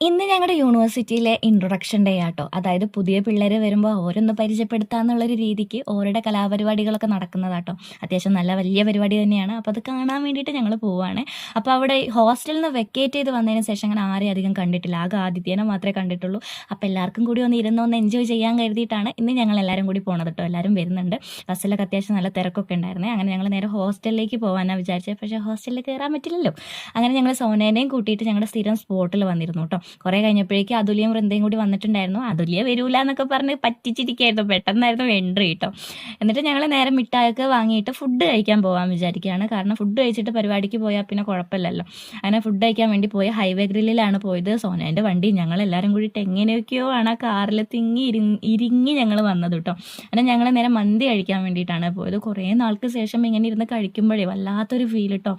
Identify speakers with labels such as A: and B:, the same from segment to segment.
A: ഇന്ന് ഞങ്ങളുടെ യൂണിവേഴ്സിറ്റിയിലെ ഇൻട്രൊഡക്ഷൻ ഡേ ആട്ടോ. അതായത് പുതിയ പിള്ളേർ വരുമ്പോൾ ഓരോന്ന് പരിചയപ്പെടുത്താന്നുള്ളൊരു രീതിക്ക് ഓരുടെ കലാപരിപാടികളൊക്കെ നടക്കുന്നതാട്ടോ. അത്യാവശ്യം നല്ല വലിയ പരിപാടി തന്നെയാണ്. അപ്പോൾ അത് കാണാൻ വേണ്ടിയിട്ട് ഞങ്ങൾ പോവുകയാണ്. അപ്പോൾ അവിടെ ഹോസ്റ്റലിൽ നിന്ന് വെക്കേറ്റ് ചെയ്ത് വന്നതിന് ശേഷം അങ്ങനെ ആരെയും അധികം കണ്ടിട്ടില്ല. ആകെ ആദിത്യേനെ മാത്രമേ കണ്ടിട്ടുള്ളൂ. അപ്പോൾ എല്ലാവർക്കും കൂടി ഒന്ന് എൻജോയ് ചെയ്യാൻ കരുതിയിട്ടാണ് ഇന്ന് ഞങ്ങൾ എല്ലാവരും കൂടി പോണത് കേട്ടോ. എല്ലാവരും വരുന്നുണ്ട്. ബസ്സിലൊക്കെ അത്യാവശ്യം നല്ല തിരക്കൊക്കെ ഉണ്ടായിരുന്നേ. അങ്ങനെ ഞങ്ങൾ നേരെ ഹോസ്റ്റലിലേക്ക് പോകാനാണ് വിചാരിച്ചത്. പക്ഷേ ഹോസ്റ്റലിൽ കയറാൻ പറ്റില്ലല്ലോ. അങ്ങനെ ഞങ്ങൾ സോനേനെയും കൂട്ടിയിട്ട് ഞങ്ങളുടെ സ്ഥിരം സ്പോട്ടിൽ വന്നിരുന്നു കേട്ടോ. കുറെ കഴിഞ്ഞപ്പോഴേക്കും അതുല്യം വൃന്ദയും കൂടി വന്നിട്ടുണ്ടായിരുന്നു. അതുല്യ വരൂല എന്നൊക്കെ പറഞ്ഞ് പറ്റിച്ചിരിക്കുകയായിരുന്നു. പെട്ടെന്നായിരുന്നു എൻട്രി കേട്ടോ. എന്നിട്ട് ഞങ്ങൾ നേരെ മിഠായൊക്കെ വാങ്ങിയിട്ട് ഫുഡ് കഴിക്കാൻ പോകാൻ വിചാരിക്കുകയാണ്. കാരണം ഫുഡ് കഴിച്ചിട്ട് പരിപാടിക്ക് പോയാൽ പിന്നെ കുഴപ്പമില്ലല്ലോ. അങ്ങനെ ഫുഡ് കഴിക്കാൻ വേണ്ടി പോയ ഹൈവേ ഗ്രില്ലിലാണ് പോയത്. സോനേൻ്റെ വണ്ടി ഞങ്ങളെല്ലാവരും കൂടിയിട്ട് എങ്ങനെയൊക്കെയോ ആണ് ആ കാറിൽ ഇരിങ്ങി ഞങ്ങൾ വന്നത് കേട്ടോ. അങ്ങനെ ഞങ്ങൾ നേരെ മന്തി കഴിക്കാൻ വേണ്ടിയിട്ടാണ് പോയത്. കുറേ നാൾക്ക് ശേഷം ഇങ്ങനെ ഇരുന്ന് കഴിക്കുമ്പോഴേ വല്ലാത്തൊരു ഫീൽ കേട്ടോ.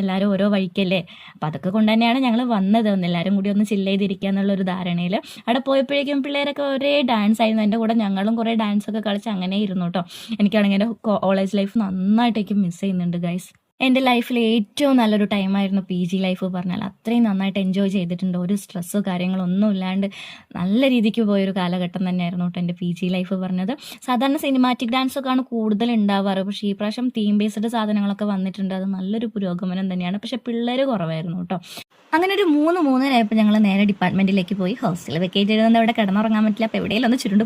A: എല്ലാവരും ഓരോ വഴിക്കല്ലേ. അപ്പം അതൊക്കെ കൊണ്ട് തന്നെയാണ് ഞങ്ങൾ വന്നത്. എല്ലാവരും കൂടി ഒന്ന് ചില്ല് ചെയ്തിരിക്കുക എന്നുള്ളൊരു ധാരണയിൽ അവിടെ പോയപ്പോഴേക്കും പിള്ളേരൊക്കെ ഒരേ ഡാൻസ് ആയിരുന്നു. എൻ്റെ കൂടെ ഞങ്ങളും കുറേ ഡാൻസൊക്കെ കളിച്ച് അങ്ങനെ ഇരുന്നു കേട്ടോ. എനിക്കാണെങ്കിൽ എൻ്റെ കോളേജ് ലൈഫ് നന്നായിട്ടേക്ക് മിസ് ചെയ്യുന്നുണ്ട് ഗൈസ്. എൻ്റെ ലൈഫിൽ ഏറ്റവും നല്ലൊരു ടൈമായിരുന്നു PG ലൈഫ് പറഞ്ഞാൽ. അത്രയും നന്നായിട്ട് എൻജോയ് ചെയ്തിട്ടുണ്ട്. ഒരു സ്ട്രെസ്സോ കാര്യങ്ങളൊന്നും ഇല്ലാണ്ട് നല്ല രീതിക്ക് പോയൊരു കാലഘട്ടം തന്നെയായിരുന്നു കേട്ടോ എൻ്റെ PG ലൈഫ് പറഞ്ഞത്. സാധാരണ സിനിമാറ്റിക് ഡാൻസൊക്കെയാണ് കൂടുതൽ ഉണ്ടാവാറ്. പക്ഷേ ഈ പ്രാവശ്യം തീം ബേസ്ഡ് സാധനങ്ങളൊക്കെ വന്നിട്ടുണ്ട്. അത് നല്ലൊരു പുരോഗമനം തന്നെയാണ്. പക്ഷേ പിള്ളേർ കുറവായിരുന്നു കേട്ടോ. അങ്ങനെ ഒരു 3-3:30 ആയപ്പോൾ ഞങ്ങൾ നേരെ ഡിപ്പാർട്ട്മെൻറ്റിലേക്ക് പോയി. ഹോസ്റ്റലിൽ വെക്കേറ്റ് ചെയ്തത് അവിടെ കിടന്നുറങ്ങാൻ പറ്റില്ല. അപ്പോൾ എവിടെയെങ്കിലും ഒന്ന് ചുരുണ്ട്